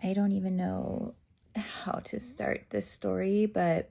I don't even know how to start this story, but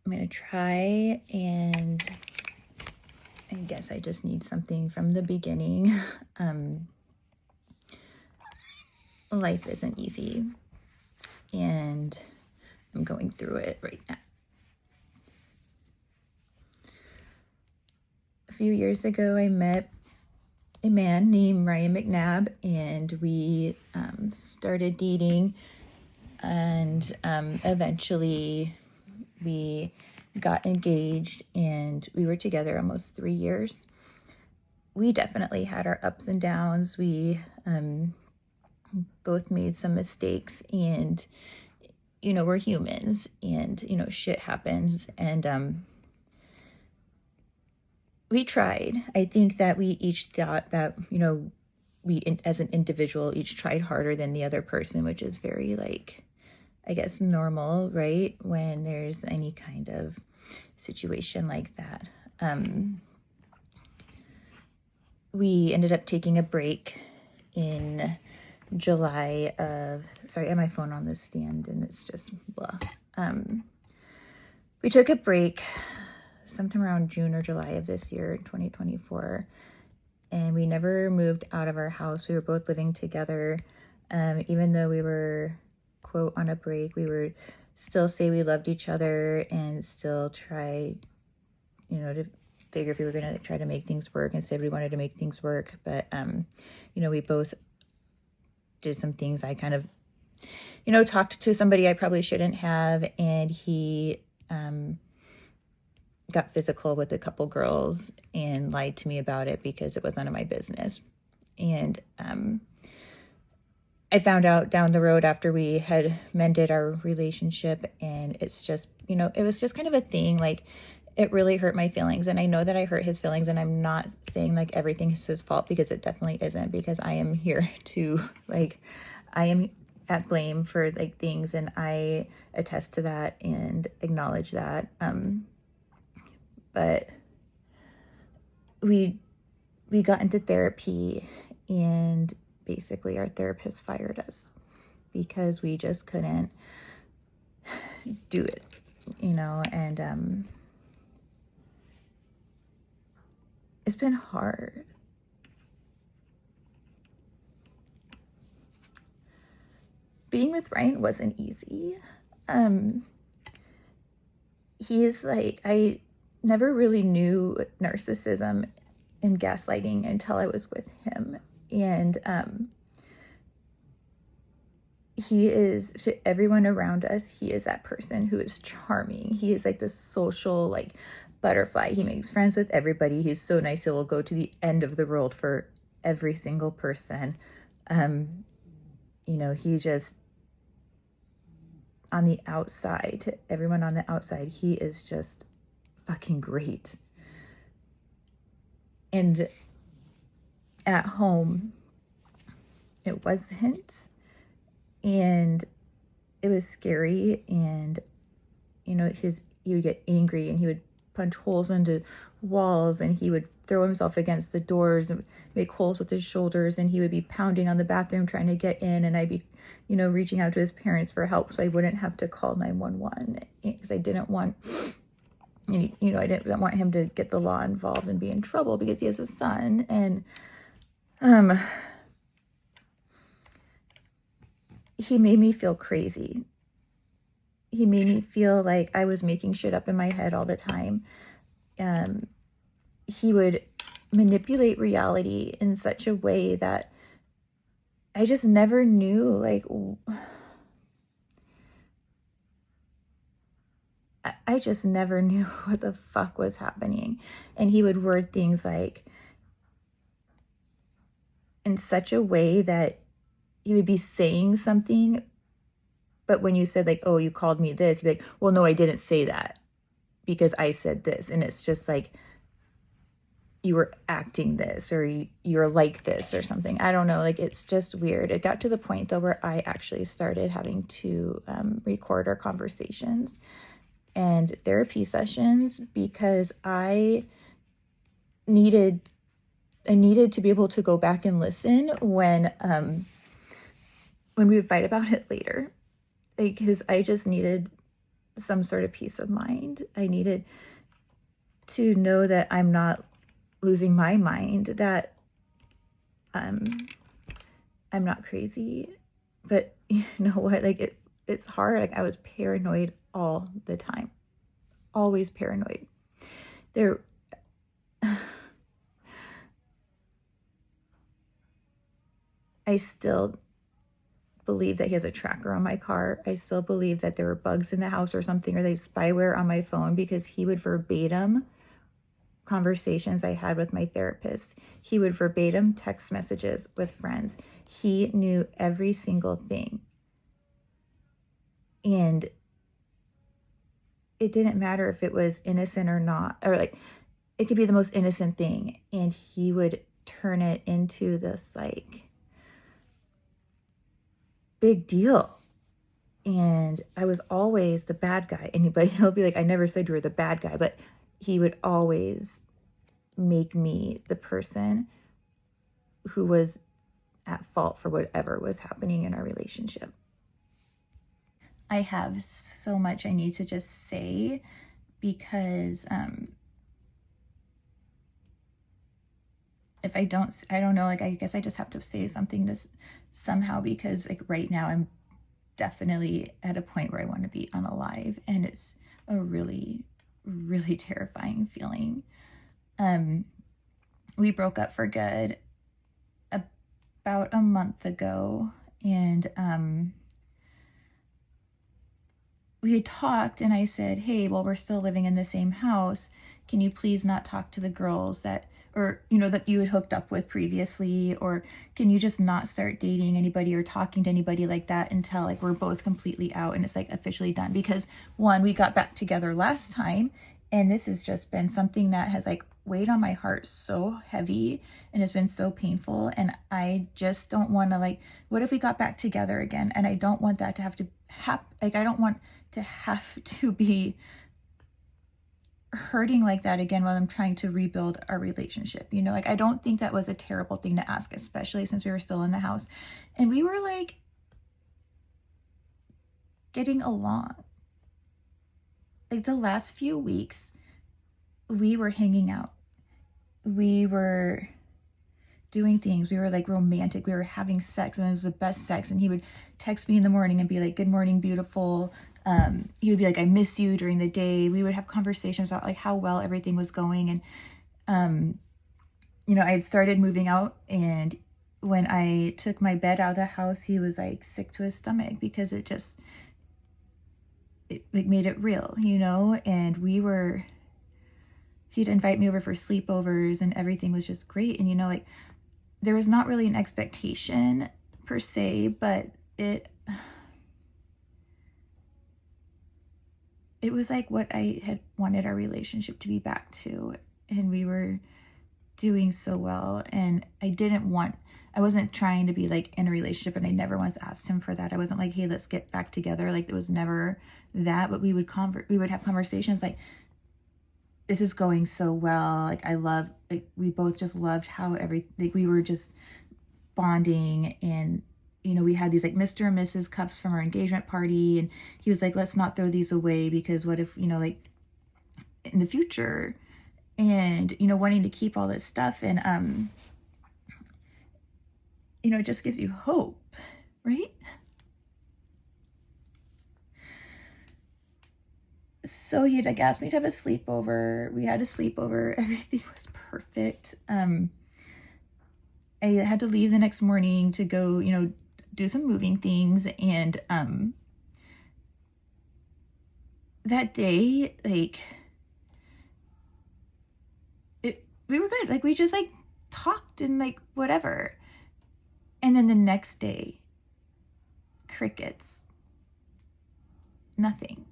I'm going to try, and I guess I just need something from the beginning. Life isn't easy, and I'm going through it right now. A few years ago, I met a man named Ryan McNabb, and we started dating, and eventually we got engaged, and we were together almost 3 years. We definitely had our ups and downs. We both made some mistakes, and we're humans, and shit happens, and we tried. I think that we each thought that we as an individual each tried harder than the other person, which is very, like, I guess, normal, right, when there's any kind of situation like that. We ended up taking a break in July of, sorry, I have my phone on this stand and it's just blah. We took a break sometime around June or July of this year, 2024, and we never moved out of our house. We were both living together. Even though we were, quote, on a break, we would still say we loved each other and still try, to figure if we were going to try to make things work, and said we wanted to make things work. But, we both did some things. I kind of, talked to somebody I probably shouldn't have, and he got physical with a couple girls and lied to me about it because it was none of my business. And I found out down the road after we had mended our relationship, and it's just, it was just kind of a thing. Like, it really hurt my feelings, and I know that I hurt his feelings, and I'm not saying like everything is his fault, because it definitely isn't, because I am here to, like, I am at blame for like things, and I attest to that and acknowledge that. But we got into therapy, and basically our therapist fired us because we just couldn't do it, and it's been hard. Being with Ryan wasn't easy. He's like, I never really knew narcissism and gaslighting until I was with him. And he is, to everyone around us, he is that person who is charming. He is like the social, like, butterfly. He makes friends with everybody. He's so nice. He will go to the end of the world for every single person. He just, on the outside, to everyone on the outside, he is just fucking great. And at home, it wasn't. And it was scary. And, he would get angry, and he would punch holes into walls, and he would throw himself against the doors and make holes with his shoulders, and he would be pounding on the bathroom trying to get in, and I'd be, reaching out to his parents for help so I wouldn't have to call 911, because I didn't want, I didn't want him to get the law involved and be in trouble, because he has a son. And he made me feel crazy. He made me feel like I was making shit up in my head all the time. He would manipulate reality in such a way that I just never knew, like, I just never knew what the fuck was happening. And he would word things like in such a way that he would be saying something, but when you said, like, oh, you called me this, he'd be like, well, no, I didn't say that because I said this. And it's just like, you were acting this, or you're like this or something. I don't know. Like, it's just weird. It got to the point though where I actually started having to record our conversations and therapy sessions, because I needed to be able to go back and listen when when we would fight about it later, like, because I just needed some sort of peace of mind. I needed to know that I'm not losing my mind, that I'm not crazy. But you know what? Like, it's hard. Like, I was paranoid all the time, always paranoid. There, I still believe that he has a tracker on my car. I still believe that there were bugs in the house or something, or they spyware on my phone, because he would verbatim conversations I had with my therapist. He would verbatim text messages with friends. He knew every single thing. And it didn't matter if it was innocent or not, or like, it could be the most innocent thing, and he would turn it into this like big deal. And I was always the bad guy. Anybody, he'll be like, I never said you were the bad guy, but he would always make me the person who was at fault for whatever was happening in our relationship. I have so much I need to just say, because if I don't know, like, I guess I just have to say something this somehow, because like right now I'm definitely at a point where I want to be unalive, and it's a really, really terrifying feeling. We broke up for good about a month ago, and we had talked, and I said, hey, well, we're still living in the same house. Can you please not talk to the girls that, or, you know, that you had hooked up with previously, or can you just not start dating anybody or talking to anybody like that until like we're both completely out and it's like officially done? Because one, we got back together last time, and this has just been something that has like weighed on my heart so heavy, and has been so painful. And I just don't want to, like, what if we got back together again? And I don't want that to have to happen. Like, I don't want to have to be hurting like that again while I'm trying to rebuild our relationship. You know, like, I don't think that was a terrible thing to ask, especially since we were still in the house and we were like getting along. Like, the last few weeks we were hanging out, we were doing things, we were like romantic, we were having sex, and it was the best sex. And he would text me in the morning and be like, good morning, beautiful. He would be like, I miss you, during the day. We would have conversations about like how well everything was going. And you know, I had started moving out, and when I took my bed out of the house, he was like sick to his stomach, because it made it real, you know. And he'd invite me over for sleepovers, and everything was just great. And you know, like, there was not really an expectation per se, but it was like what I had wanted our relationship to be back to. And we were doing so well, and I wasn't trying to be like in a relationship, and I never once asked him for that. I wasn't like, hey, let's get back together. Like, it was never that. But we would have conversations like, this is going so well. Like, like, we both just loved how like, we were just bonding. And you know, we had these like Mr. and Mrs. cups from our engagement party, and he was like, let's not throw these away, because what if, you know, like in the future, and you know, wanting to keep all this stuff. And you know, it just gives you hope, right? So he'd like asked me to have a sleepover. We had a sleepover. Everything was perfect. I had to leave the next morning to go, you know, do some moving things. And that day, like, we were good. Like, we just like talked and like whatever. And then the next day, crickets. Nothing.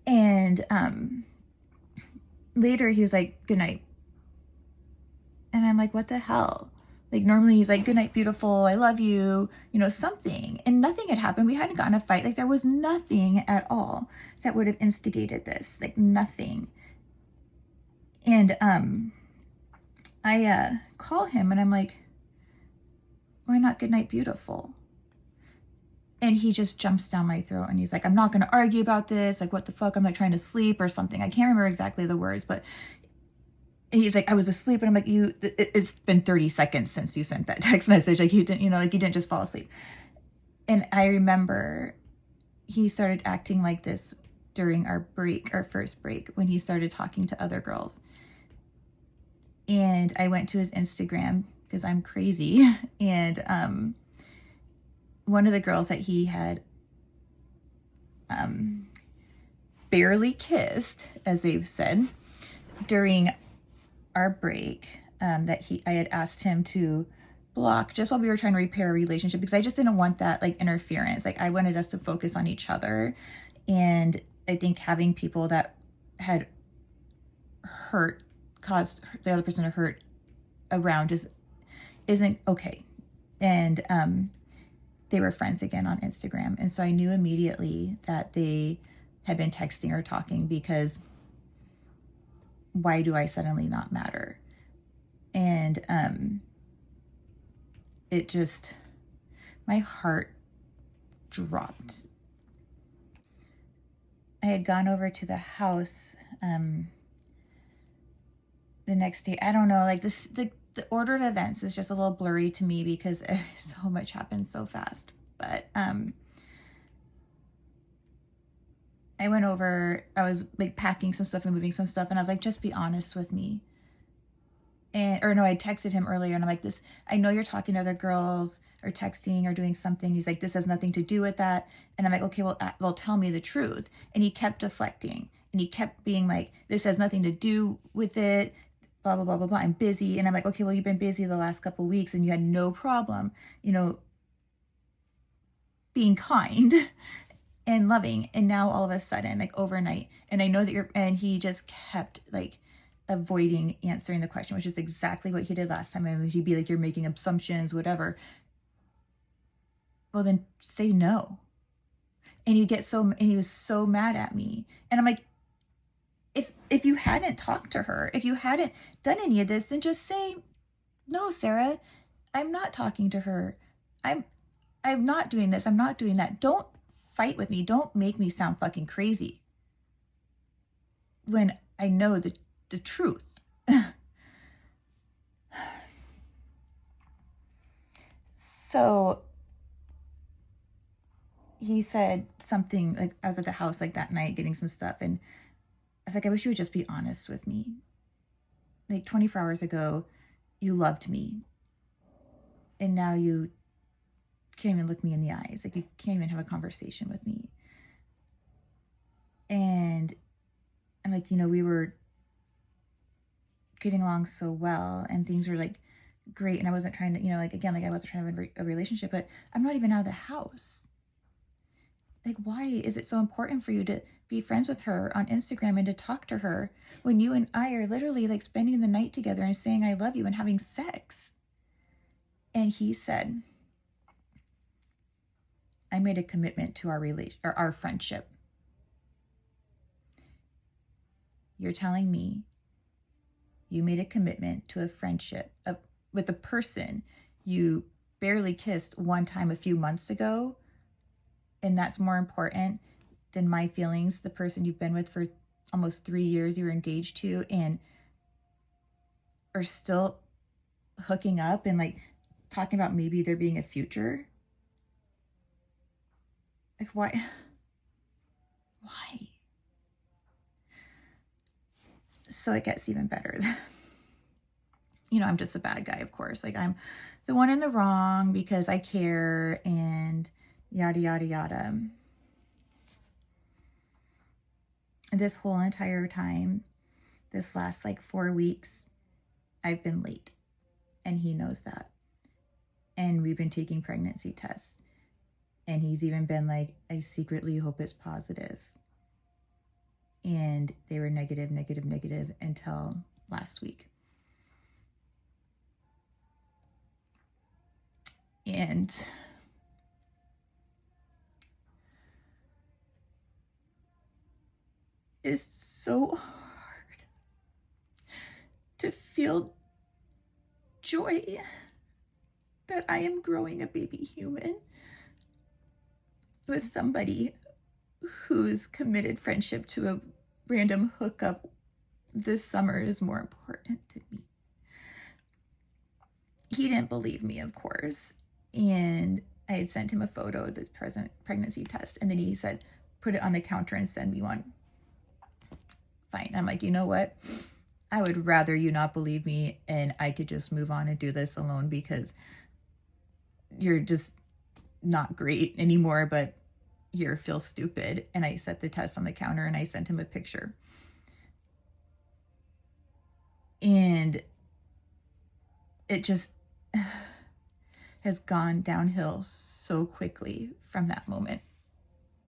And later he was like, good night. And I'm like, what the hell? Like, normally he's like, good night, beautiful, I love you, you know, something. And nothing had happened. We hadn't gotten a fight. Like, there was nothing at all that would have instigated this. Like, nothing. And I call him, and I'm like, Why not good night, beautiful? And he just jumps down my throat and he's like, I'm not going to argue about this. Like, what the fuck? I'm like trying to sleep or something. I can't remember exactly the words, but he's like, I was asleep. And I'm like, it's been 30 seconds since you sent that text message. Like, you didn't, like you didn't just fall asleep. And I remember he started acting like this during our first break, when he started talking to other girls. And I went to his Instagram because I'm crazy. And one of the girls that he had barely kissed, as they've said, during our break, that I had asked him to block just while we were trying to repair a relationship, because I just didn't want that like interference. Like, I wanted us to focus on each other. And I think having people that had caused the other person to hurt around just isn't okay. And they were friends again on Instagram. And so I knew immediately that they had been texting or talking, because why do I suddenly not matter? And it just, my heart dropped. I had gone over to the house the next day. I don't know, like the order of events is just a little blurry to me because so much happened so fast. But I went over, I was like packing some stuff and moving some stuff, and I was like, just be honest with me. Or no, I texted him earlier and I'm like, I know you're talking to other girls or texting or doing something. He's like, this has nothing to do with that. And I'm like, okay, well, tell me the truth. And he kept deflecting and he kept being like, this has nothing to do with it, blah, blah, blah, blah, blah. I'm busy. And I'm like, okay, well, you've been busy the last couple of weeks and you had no problem, being kind and loving. And now all of a sudden, like overnight, and I know that and he just kept like avoiding answering the question, which is exactly what he did last time. I mean, he'd be like, you're making assumptions, whatever. Well, then say no. And he was so mad at me. And I'm like, if you hadn't talked to her, if you hadn't done any of this, then just say, no, Sarah, I'm not talking to her. I'm not doing this. I'm not doing that. Don't fight with me. Don't make me sound fucking crazy when I know the truth. So he said something like, I was at the house like that night getting some stuff, and I was like, I wish you would just be honest with me. Like 24 hours ago, you loved me, and now you can't even look me in the eyes. Like, you can't even have a conversation with me. And I'm like, we were getting along so well and things were like great, and I wasn't trying to, like, again, like I wasn't trying to have a relationship, but I'm not even out of the house. Like, why is it so important for you to be friends with her on Instagram and to talk to her when you and I are literally like spending the night together and saying I love you and having sex? And he said, I made a commitment to our friendship. You're telling me you made a commitment to a friendship with a person you barely kissed one time a few months ago, and that's more important than my feelings, the person you've been with for almost 3 years, you were engaged to, and are still hooking up and like talking about maybe there being a future? Like, why? So it gets even better. I'm just a bad guy, of course. Like, I'm the one in the wrong because I care and yada, yada, yada. This whole entire time, this last like 4 weeks, I've been late, and he knows that. And we've been taking pregnancy tests, and he's even been like, I secretly hope it's positive. And they were negative, negative, negative until last week. And it's so hard to feel joy that I am growing a baby human with somebody whose committed friendship to a random hookup this summer is more important than me. He didn't believe me, of course, and I had sent him a photo of this pregnancy test, and then he said, put it on the counter and send me one. Fine. I'm like, you know what? I would rather you not believe me and I could just move on and do this alone, because you're just not great anymore, but you feel stupid. And I set the test on the counter and I sent him a picture. And it just has gone downhill so quickly from that moment.